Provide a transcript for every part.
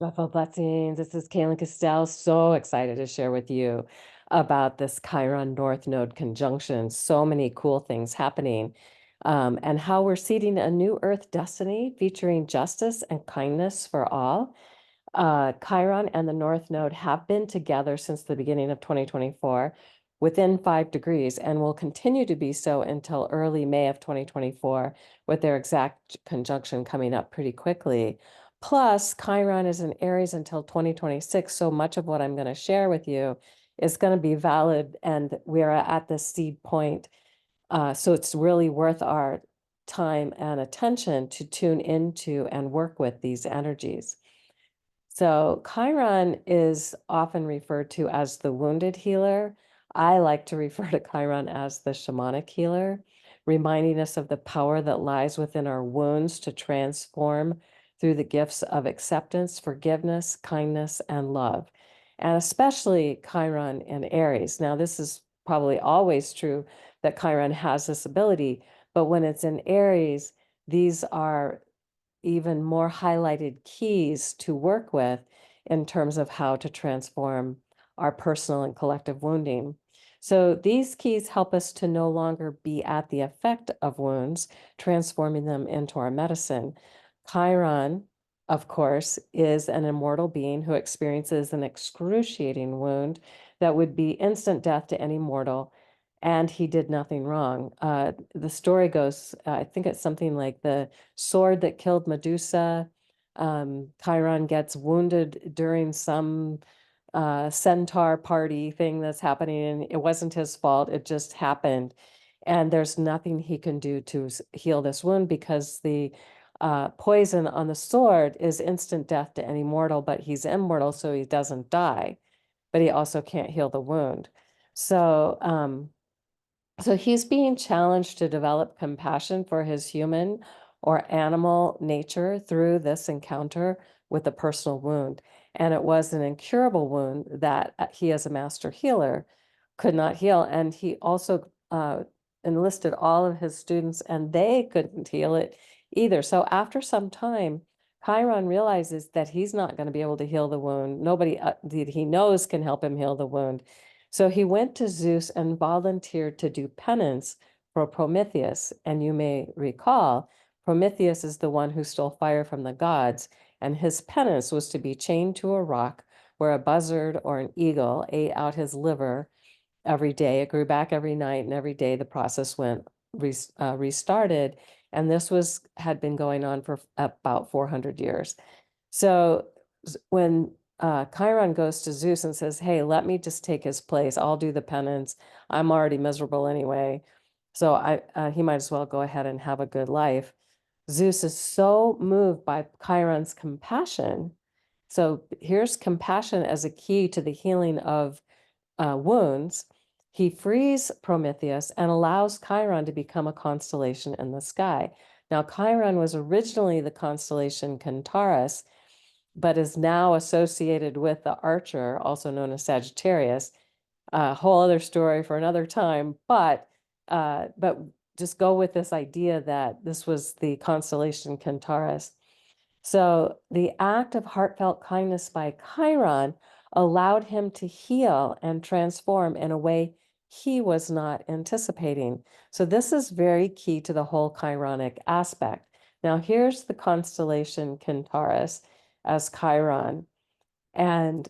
Buffalo blessings. This is Kaylin Castell. So excited to share with you about this Chiron North Node conjunction. So many cool things happening, and how we're seeding a new Earth destiny featuring justice and kindness for all. Chiron and the North Node have been together since the beginning of 2024 within 5 degrees and will continue to be so until early May of 2024, with their exact conjunction coming up pretty quickly. Plus, Chiron is in Aries until 2026, so much of what I'm going to share with you is going to be valid, and we are at the seed point. So it's really worth our time and attention to tune into and work with these energies. So Chiron is often referred to as the wounded healer. I like to refer to Chiron as the shamanic healer, reminding us of the power that lies within our wounds to transform through the gifts of acceptance, forgiveness, kindness, and love. And especially Chiron in Aries. Now, this is probably always true that Chiron has this ability, but when it's in Aries, these are even more highlighted keys to work with in terms of how to transform our personal and collective wounding. So these keys help us to no longer be at the effect of wounds, transforming them into our medicine. Chiron, of course, is an immortal being who experiences an excruciating wound that would be instant death to any mortal, and he did nothing wrong. The story goes, I think it's something like the sword that killed Medusa. Chiron gets wounded during some centaur party thing that's happening, and it wasn't his fault. It just happened. And there's nothing he can do to heal this wound because the poison on the sword is instant death to any mortal, but he's immortal, so he doesn't die, but he also can't heal the wound. So, so he's being challenged to develop compassion for his human or animal nature through this encounter with a personal wound. And it was an incurable wound that he, as a master healer, could not heal. And he also enlisted all of his students, and they couldn't heal it either. So after some time, Chiron realizes that he's not going to be able to heal the wound. Nobody that he knows can help him heal the wound. So he went to Zeus and volunteered to do penance for Prometheus. And you may recall, Prometheus is the one who stole fire from the gods, and his penance was to be chained to a rock where a buzzard or an eagle ate out his liver every day. It grew back every night, and every day the process went restarted. And this had been going on for about 400 years. So when Chiron goes to Zeus and says, "Hey, let me just take his place. I'll do the penance. I'm already miserable anyway, so he might as well go ahead and have a good life." Zeus is so moved by Chiron's compassion. So here's compassion as a key to the healing of wounds. He frees Prometheus and allows Chiron to become a constellation in the sky. Now, Chiron was originally the constellation Centaurus, but is now associated with the Archer, also known as Sagittarius. A whole other story for another time, but just go with this idea that this was the constellation Centaurus. So the act of heartfelt kindness by Chiron allowed him to heal and transform in a way he was not anticipating. So this is very key to the whole Chironic aspect. Now here's the constellation Centaurus as Chiron. And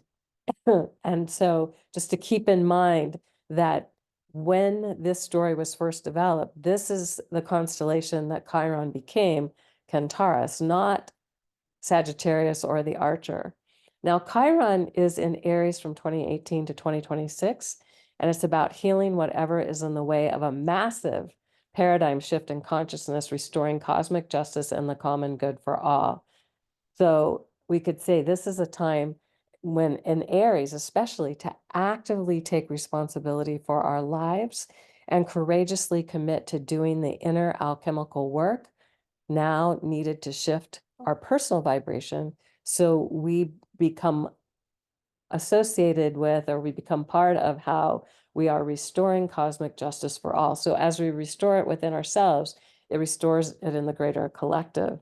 and so just to keep in mind that when this story was first developed, this is the constellation that Chiron became, Centaurus, not Sagittarius or the Archer. Now, Chiron is in Aries from 2018 to 2026, and it's about healing whatever is in the way of a massive paradigm shift in consciousness, restoring cosmic justice and the common good for all. So we could say this is a time when, in Aries especially, to actively take responsibility for our lives and courageously commit to doing the inner alchemical work now needed to shift our personal vibration so we become associated with, or we become part of how we are restoring cosmic justice for all. So as we restore it within ourselves, it restores it in the greater collective.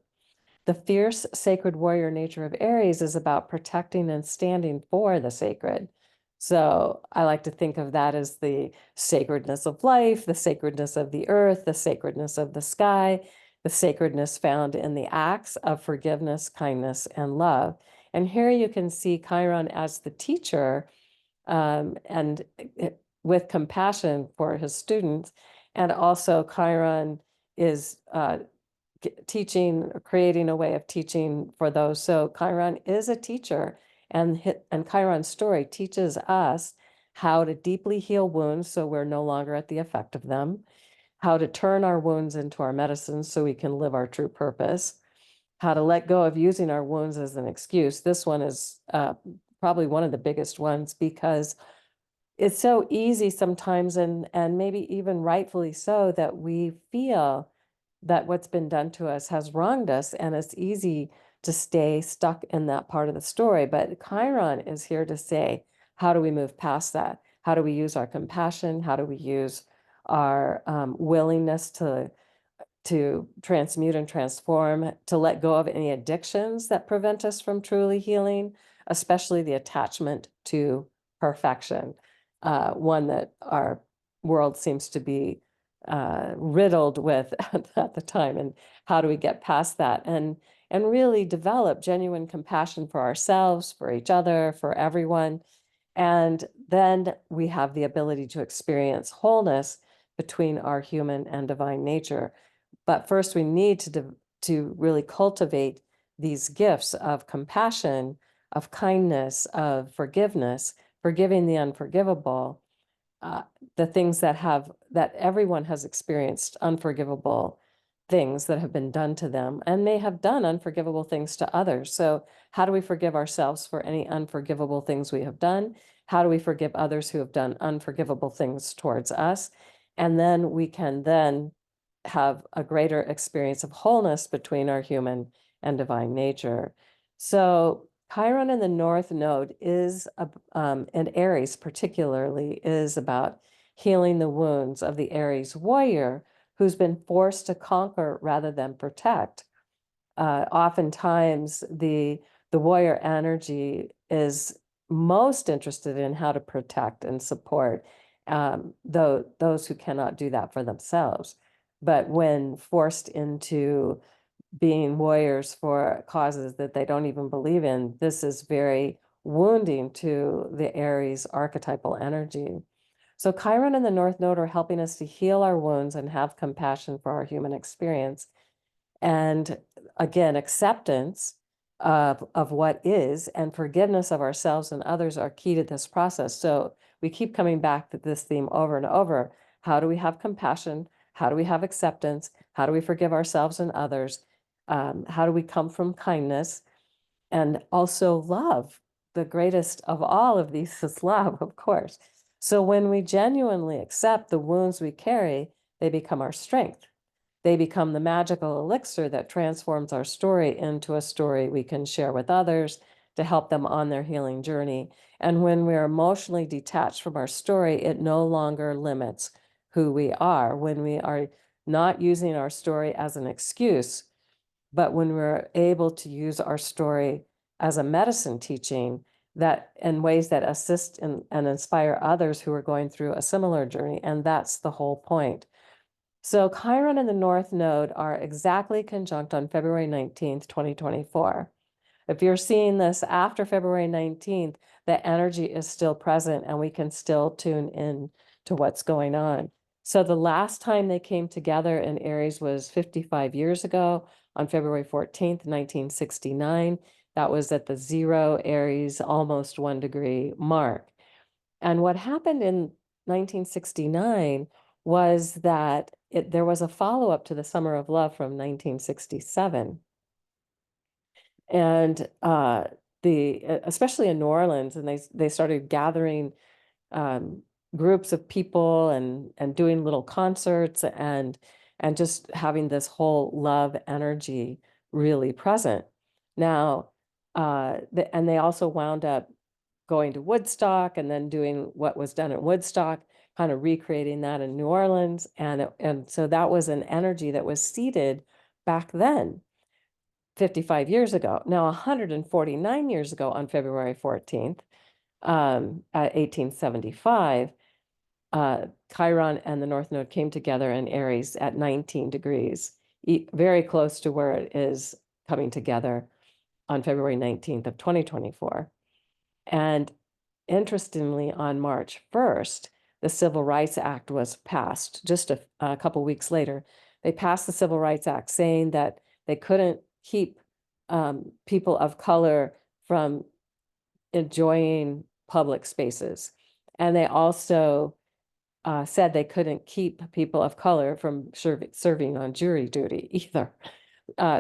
the fierce sacred warrior nature of Aries is about protecting and standing for the sacred. So I like to think of that as the sacredness of life, the sacredness of the earth, the sacredness of the sky, the sacredness found in the acts of forgiveness, kindness, and love. And here you can see Chiron as the teacher, and with compassion for his students. And also Chiron is teaching, creating a way of teaching for those. So Chiron is a teacher, and Chiron's story teaches us how to deeply heal wounds so we're no longer at the effect of them, how to turn our wounds into our medicine so we can live our true purpose, how to let go of using our wounds as an excuse. This one is probably one of the biggest ones, because it's so easy sometimes, and maybe even rightfully so, that we feel that what's been done to us has wronged us, and it's easy to stay stuck in that part of the story. But Chiron is here to say, how do we move past that? How do we use our compassion? How do we use our willingness to transmute and transform, to let go of any addictions that prevent us from truly healing, especially the attachment to perfection, one that our world seems to be riddled with at the time. And how do we get past that and really develop genuine compassion for ourselves, for each other, for everyone? And then we have the ability to experience wholeness between our human and divine nature. But first, we need to really cultivate these gifts of compassion, of kindness, of forgiveness, forgiving the unforgivable, uh, the things that everyone has experienced, unforgivable things that have been done to them, and may have done unforgivable things to others. So how do we forgive ourselves for any unforgivable things we have done? How do we forgive others who have done unforgivable things towards us? And then we can then have a greater experience of wholeness between our human and divine nature. So Chiron in the North Node is, and Aries particularly, is about healing the wounds of the Aries warrior who's been forced to conquer rather than protect. Oftentimes, the warrior energy is most interested in how to protect and support those who cannot do that for themselves. But when forced into being warriors for causes that they don't even believe in, this is very wounding to the Aries archetypal energy. So Chiron and the North Node are helping us to heal our wounds and have compassion for our human experience. And again, acceptance of what is and forgiveness of ourselves and others are key to this process. So we keep coming back to this theme over and over. How do we have compassion? How do we have acceptance? How do we forgive ourselves and others? How do we come from kindness? And also love. The greatest of all of these is love, of course. So when we genuinely accept the wounds we carry, they become our strength. They become the magical elixir that transforms our story into a story we can share with others to help them on their healing journey. And when we're emotionally detached from our story, it no longer limits who we are. When we are not using our story as an excuse, but when we're able to use our story as a medicine teaching that in ways that assist and inspire others who are going through a similar journey. And that's the whole point. So Chiron and the North Node are exactly conjunct on February 19th, 2024. If you're seeing this after February 19th, the energy is still present and we can still tune in to what's going on. So the last time they came together in Aries was 55 years ago on February 14th, 1969. That was at the 0 Aries, almost 1 degree mark. And what happened in 1969 was that there was a follow-up to the Summer of Love from 1967. And especially in New Orleans, and they started gathering groups of people and doing little concerts and just having this whole love energy really present. Now, and they also wound up going to Woodstock and then doing what was done at Woodstock, kind of recreating that in New Orleans. And so that was an energy that was seeded back then. 55 years ago. Now, 149 years ago on February 14th, at 1875, Chiron and the North Node came together in Aries at 19 degrees, very close to where it is coming together on February 19th of 2024. And interestingly, on March 1st, the Civil Rights Act was passed. Just a couple weeks later, they passed the Civil Rights Act saying that they couldn't keep people of color from enjoying public spaces. And they also said they couldn't keep people of color from serving on jury duty either.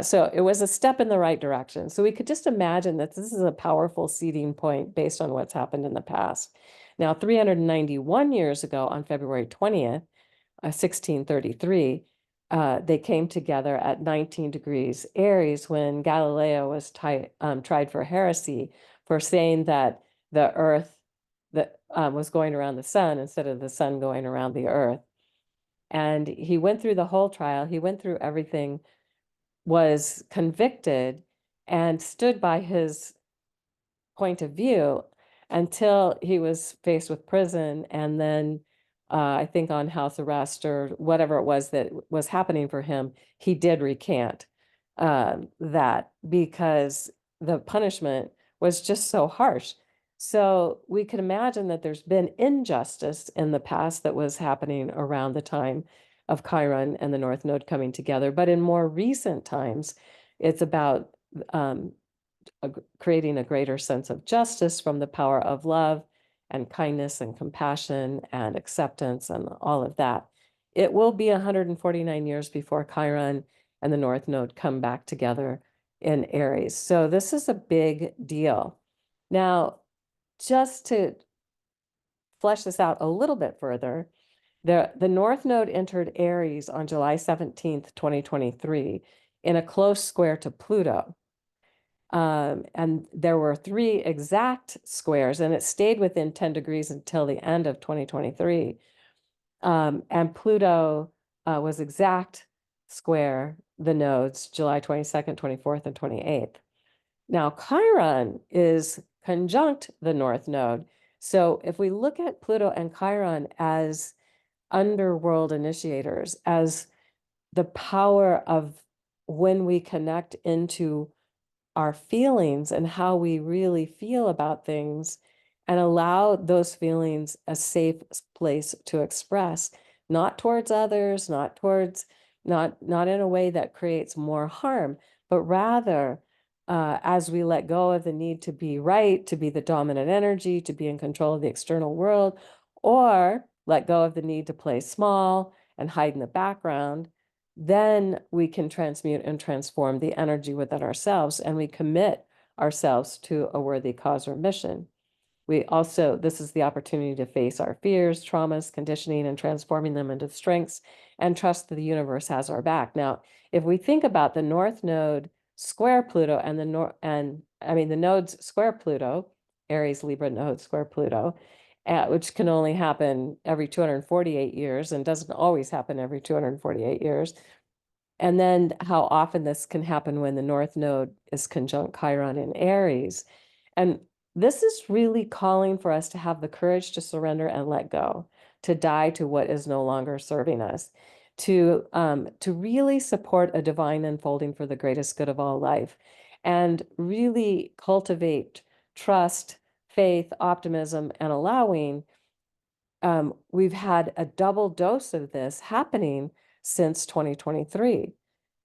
So it was a step in the right direction. So we could just imagine that this is a powerful seeding point based on what's happened in the past. Now, 391 years ago, on February 20th, 1633, they came together at 19 degrees Aries when Galileo was tried for heresy for saying that the Earth was going around the sun instead of the sun going around the Earth. And he went through the whole trial. He went through everything, was convicted, and stood by his point of view until he was faced with prison, and then I think on house arrest or whatever it was that was happening for him, he did recant that because the punishment was just so harsh. So we can imagine that there's been injustice in the past that was happening around the time of Chiron and the North Node coming together. But in more recent times, it's about creating a greater sense of justice from the power of love and kindness and compassion and acceptance and all of that. It will be 149 years before Chiron and the North Node come back together in Aries. So this is a big deal. Now, just to flesh this out a little bit further, the North Node entered Aries on July 17th, 2023, in a close square to Pluto. And there were 3 exact squares, and it stayed within 10 degrees until the end of 2023. And Pluto was exact square the nodes July 22nd, 24th, and 28th. Now, Chiron is conjunct the North Node. So if we look at Pluto and Chiron as underworld initiators, as the power of when we connect into our feelings and how we really feel about things and allow those feelings a safe place to express, not towards others, not in a way that creates more harm, but rather as we let go of the need to be right, to be the dominant energy, to be in control of the external world, or let go of the need to play small and hide in the background, then we can transmute and transform the energy within ourselves, and we commit ourselves to a worthy cause or mission. This is the opportunity to face our fears, traumas, conditioning, and transforming them into strengths, and trust that the universe has our back. Now, if we think about the North Node square Pluto and the nodes square Pluto, Aries Libra node square Pluto, which can only happen every 248 years and doesn't always happen every 248 years. And then how often this can happen when the North Node is conjunct Chiron in Aries. And this is really calling for us to have the courage to surrender and let go, to die to what is no longer serving us, to really support a divine unfolding for the greatest good of all life, and really cultivate trust, faith, optimism, and allowing. We've had a double dose of this happening since 2023.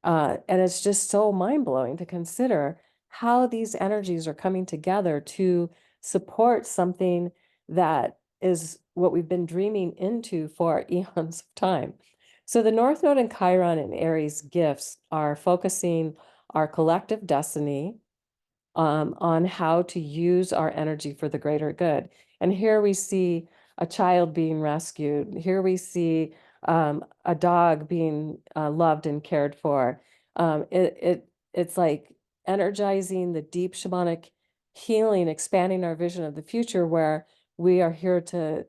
And it's just so mind-blowing to consider how these energies are coming together to support something that is what we've been dreaming into for eons of time. So the North Node and Chiron and Aries gifts are focusing our collective destiny on how to use our energy for the greater good. And here we see a child being rescued. Here we see a dog being loved and cared for. It's like energizing the deep shamanic healing, expanding our vision of the future, where we are here to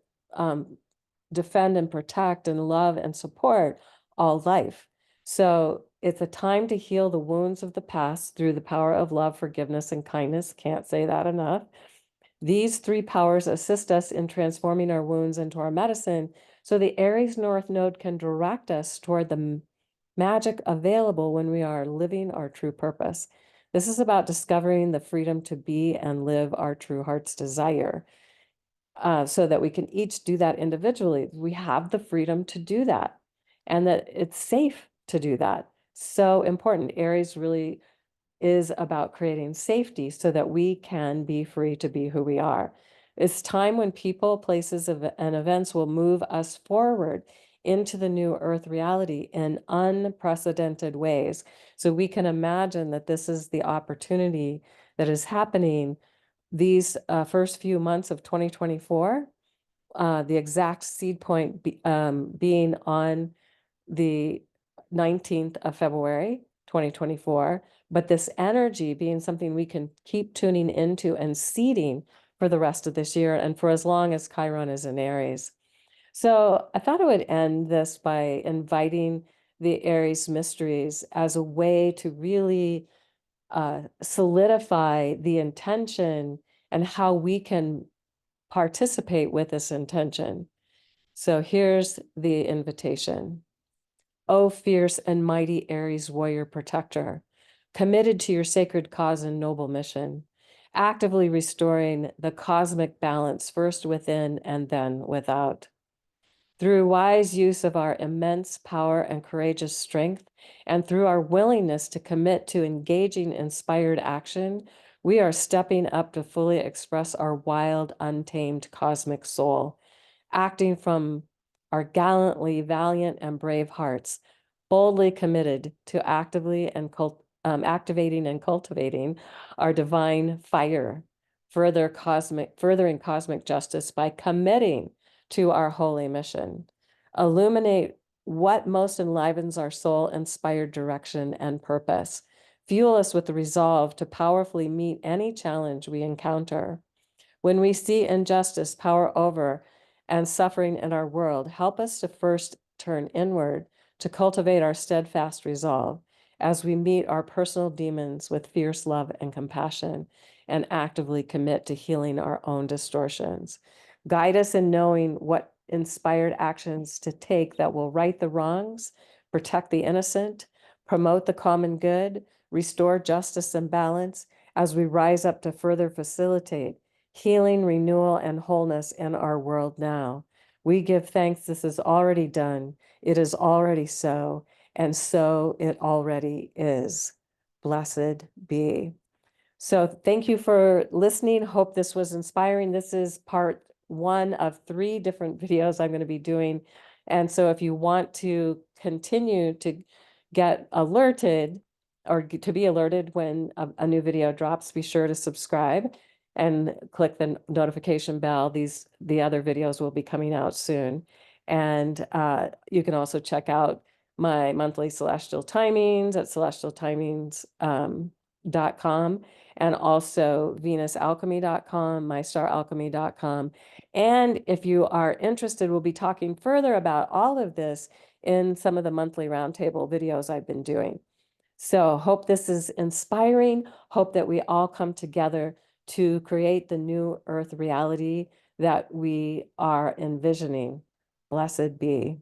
defend and protect and love and support all life. So It's a time to heal the wounds of the past through the power of love, forgiveness, and kindness. Can't say that enough. These three powers assist us in transforming our wounds into our medicine, so the Aries North Node can direct us toward the magic available when we are living our true purpose. This is about discovering the freedom to be and live our true heart's desire, so that we can each do that individually. We have the freedom to do that, and that it's safe to do that. So important. Aries really is about creating safety so that we can be free to be who we are. It's time when people, places, and events will move us forward into the new earth reality in unprecedented ways. So we can imagine that this is the opportunity that is happening these first few months of 2024, the exact seed point being on the 19th of February, 2024, but this energy being something we can keep tuning into and seeding for the rest of this year and for as long as Chiron is in Aries. So I thought I would end this by inviting the Aries mysteries as a way to really solidify the intention and how we can participate with this intention. So here's the invitation. O fierce and mighty Aries warrior protector, committed to your sacred cause and noble mission, actively restoring the cosmic balance first within and then without. Through wise use of our immense power and courageous strength, and through our willingness to commit to engaging inspired action, we are stepping up to fully express our wild, untamed cosmic soul, acting from our gallantly valiant and brave hearts, boldly committed to actively and activating and cultivating our divine fire, furthering cosmic justice by committing to our holy mission. Illuminate what most enlivens our soul-inspired direction and purpose. Fuel us with the resolve to powerfully meet any challenge we encounter. When we see injustice power over and suffering in our world, help us to first turn inward to cultivate our steadfast resolve as we meet our personal demons with fierce love and compassion and actively commit to healing our own distortions. Guide us in knowing what inspired actions to take that will right the wrongs, protect the innocent, promote the common good, restore justice and balance as we rise up to further facilitate healing, renewal, and wholeness in our world now. We give thanks this is already done. It is already so, and so it already is. Blessed be. So thank you for listening. Hope this was inspiring. This is part one of 3 different videos I'm going to be doing. And so if you want to continue to get alerted or to be alerted when a new video drops, be sure to subscribe and click the notification bell. The other videos will be coming out soon. And you can also check out my monthly celestial timings at celestialtimings.com, and also venusalchemy.com, mystaralchemy.com. And if you are interested, we'll be talking further about all of this in some of the monthly roundtable videos I've been doing. So hope this is inspiring. Hope that we all come together to create the new earth reality that we are envisioning. Blessed be.